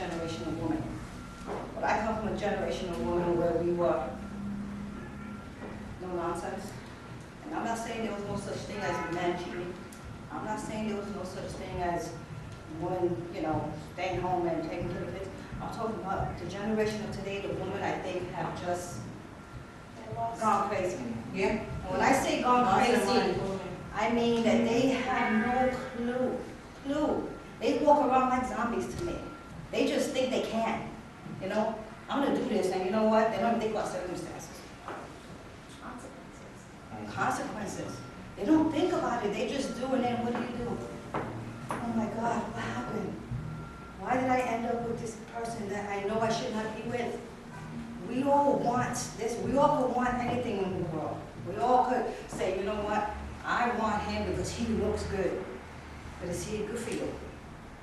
generation of women. But I come from a generation of women where we were no nonsense. And I'm not saying there was no such thing as men cheating. I'm not saying there was no such thing as women, staying home and taking care of kids. I'm talking about the generation of today, the women I think have just gone crazy. Yeah? And when I say gone crazy, I mean that they have no clue. They walk around like zombies to me. They just think they can. I'm gonna do this, and you know what? They don't even think about circumstances. Consequences. They don't think about it. They just do, and then what do? Oh my God, what happened? Why did I end up with this person that I know I should not be with? We all want this. We all could want anything in the world. We all could say, you know what? I want him because he looks good. But is he good for you?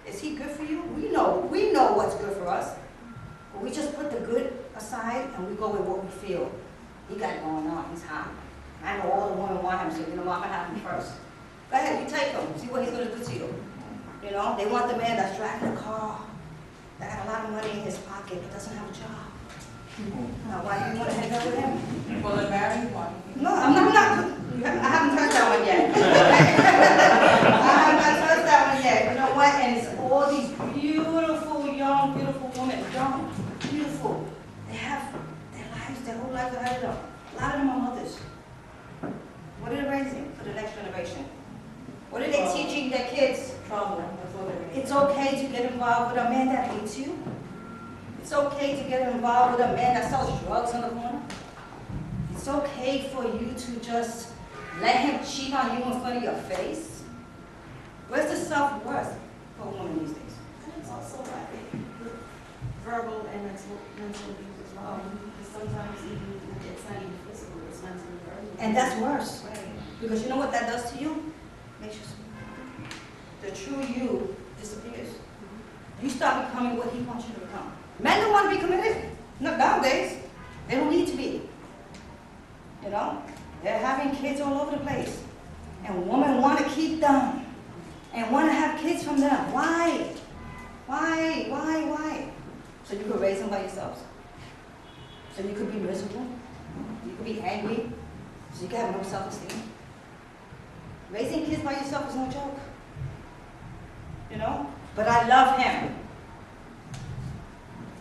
Is he good for you? We know what's good for us. But we just put the good aside and we go with what we feel. He got it going on. He's hot. I know all the women want him, so I'm gonna have him first. Go ahead, you take him. See what he's gonna do to you. They want the man that's driving a car, that got a lot of money in his pocket, but doesn't have a job. Now, why do you want to hang out with him? Well, the married one. No, I haven't touched that one yet. I have not touched that one yet. You know what? And it's all these beautiful, young, beautiful women. Young, beautiful. They have their lives, their whole life ahead of them. A lot of them are mothers. What are they raising for the next generation? What are they teaching their kids? Trouble. That's what they're raising. It's okay to get involved with a man that hates you. It's okay to get involved with a man that sells drugs on the corner. It's okay for you to just let him cheat on you in front of your face. Where's the self-worth for a woman these days? And it's also like verbal and mental abuse as well. Because sometimes even it's not even physical, it's mental and verbal. And that's worse. Right. Because you know what that does to you? Makes you the true you disappears. You start becoming what he wants you to become. Men don't want to be committed. Not nowadays. They don't need to be. They're having kids all over the place. And women want to keep them. And want to have kids from them. Why? Why? So you could raise them by yourselves. So you could be miserable. You could be angry. So you could have no self-esteem. Raising kids by yourself is no joke. But I love him.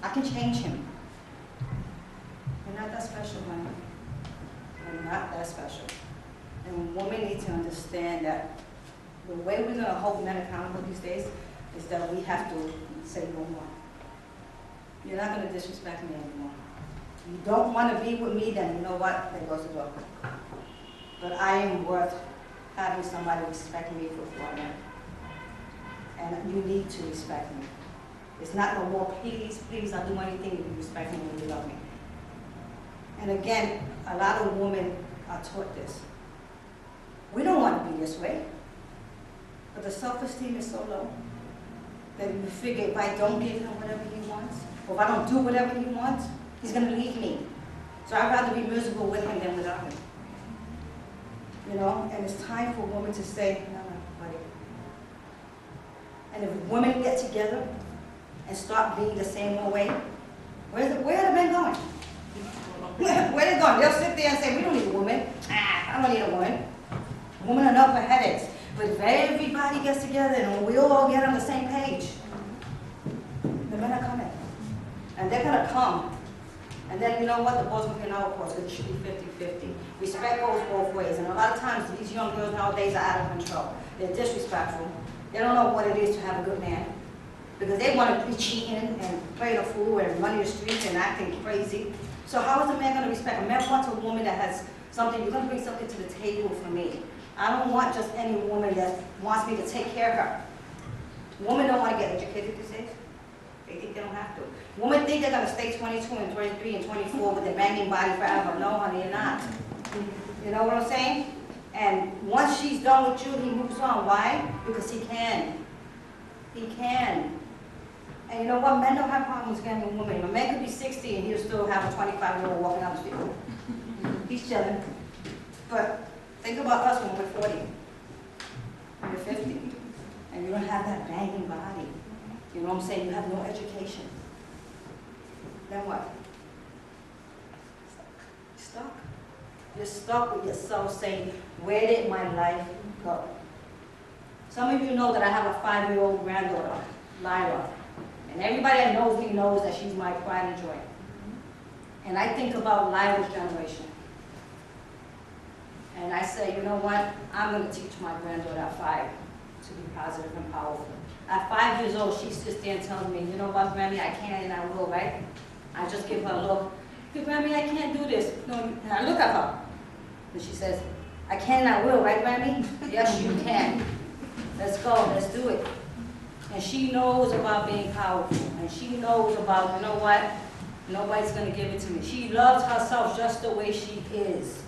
I can change him. You're not that special, honey. You're not that special. And women need to understand that the way we're going to hold men accountable these days is that we have to say no more. You're not going to disrespect me anymore. You don't want to be with me, then you know what? There goes the door. But I am worth having somebody respect me for who I am. And you need to respect me. It's not no more, please, I'll do anything if you respect me and you love me. And again, a lot of women are taught this. We don't want to be this way. But the self-esteem is so low that you figure if I don't give him whatever he wants, or if I don't do whatever he wants, he's going to leave me. So I'd rather be miserable with him than without him. And it's time for women to say, no, buddy. And if women get together and start being the same old way, where are the men going? Where are they going? They'll sit there and say, we don't need a woman. I don't need a woman. A woman enough for headaches. But if everybody gets together and we all get on the same page, the men are coming. And they're going to come. And then you know what? The ball's going to be in our court, so it should be 50-50. Respect goes both ways. And a lot of times, these young girls nowadays are out of control. They're disrespectful. They don't know what it is to have a good man. Because they want to be cheating and play the fool and running the streets and acting crazy. So how is a man going to respect? A man wants a woman that has something. You're going to bring something to the table for me. I don't want just any woman that wants me to take care of her. Women don't want to get educated these days. They think they don't have to. Women think they're going to stay 22 and 23 and 24 with a banging body forever. No, honey, you're not. You know what I'm saying? And once she's done with you, he moves on. Why? Because he can. He can. And you know what? Men don't have problems getting a woman. A man could be 60 and he'll still have a 25-year-old walking down the street. He's chilling. But think about us when we're 40. When we're 50. And you don't have that banging body. You know what I'm saying? You have no education. Then what? Stuck. You're stuck with yourself saying, where did my life go? Some of you know that I have a 5-year-old granddaughter, Lyra. And everybody that knows me knows that she's my pride and joy. And I think about Lyra's generation. And I say, you know what? I'm going to teach my granddaughter at 5 to be positive and powerful. At 5 years old, she sits there and tells me, you know what, Grammy, I can and I will, right? I just give her a look. Grammy, I can't do this. No, and I look at her. And she says, I can and I will, right, Grammy? Yes, you can. Let's go, let's do it. And she knows about being powerful. And she knows about, you know what? Nobody's going to give it to me. She loves herself just the way she is.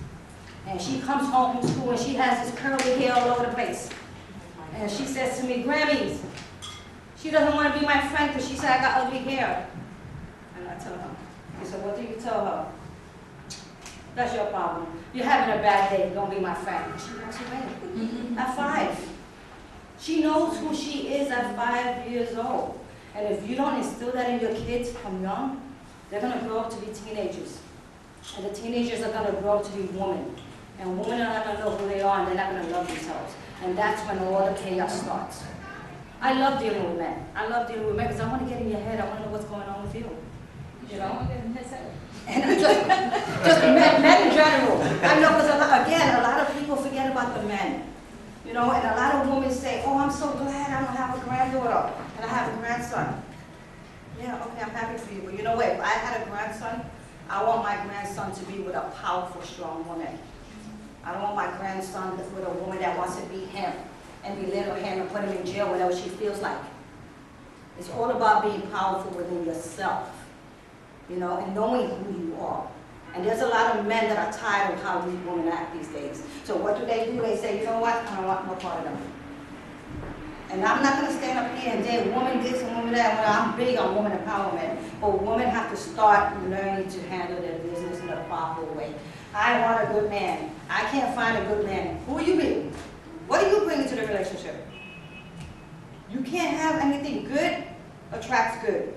And she comes home from school and she has this curly hair all over the place. And she says to me, Grammys, she doesn't want to be my friend because she said I got ugly hair. And I tell her, I said, what do you tell her? That's your problem. You're having a bad day, don't be my friend. She walks away. At 5. She knows who she is at 5 years old. And if you don't instill that in your kids from young, they're going to grow up to be teenagers. And the teenagers are going to grow up to be women. And women are not going to know who they are, and they're not going to love themselves. And that's when all the chaos starts. I love dealing with men. I love dealing with men because I want to get in your head. I want to know what's going on with you. You know? And I just men in general. I know because, again, a lot of people forget about the men. You know, and a lot of women say, oh, I'm so glad I don't have a granddaughter and I have a grandson. Yeah, okay, I'm happy for you. But you know what? If I had a grandson, I want my grandson to be with a powerful, strong woman. I don't want my grandson with a woman that wants to beat him and belittle him and put him in jail whenever she feels like. It's all about being powerful within yourself, you know, and knowing who you are. And there's a lot of men that are tired of how these women act these days. So what do? They say, you know what, I don't want no part of them. And I'm not going to stand up here and say, woman this and woman that. Well, I'm big on woman empowerment. But women have to start learning to handle their business in a proper way. I want a good man. I can't find a good man. Who are you being? What are you bringing to the relationship? You can't have anything good attracts good.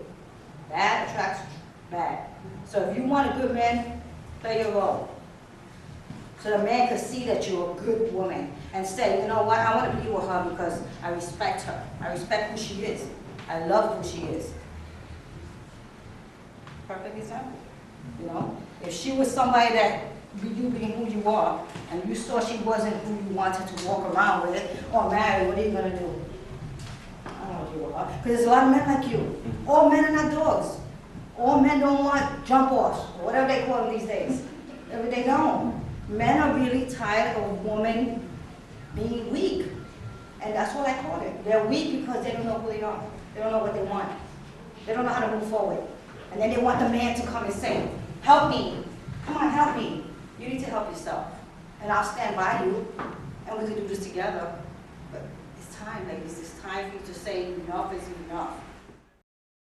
Bad attracts bad. So if you want a good man, play your role. So the man can see that you're a good woman and say, you know what, I want to be with her because I respect her. I respect who she is. I love who she is. Perfect example. You know, if she was somebody that you being who you are and you saw she wasn't who you wanted to walk around with or marry, what are you going to do? I don't want to deal with her. Because there's a lot of men like you. All men are not dogs. All men don't want jump-offs, or whatever they call them these days. They don't. Men are really tired of women being weak. And that's what I call it. They're weak because they don't know who they are. They don't know what they want. They don't know how to move forward. And then they want the man to come and say, help me. Come on, help me. You need to help yourself. And I'll stand by you, and we can do this together. But it's time, ladies. It's time for you to say enough is enough.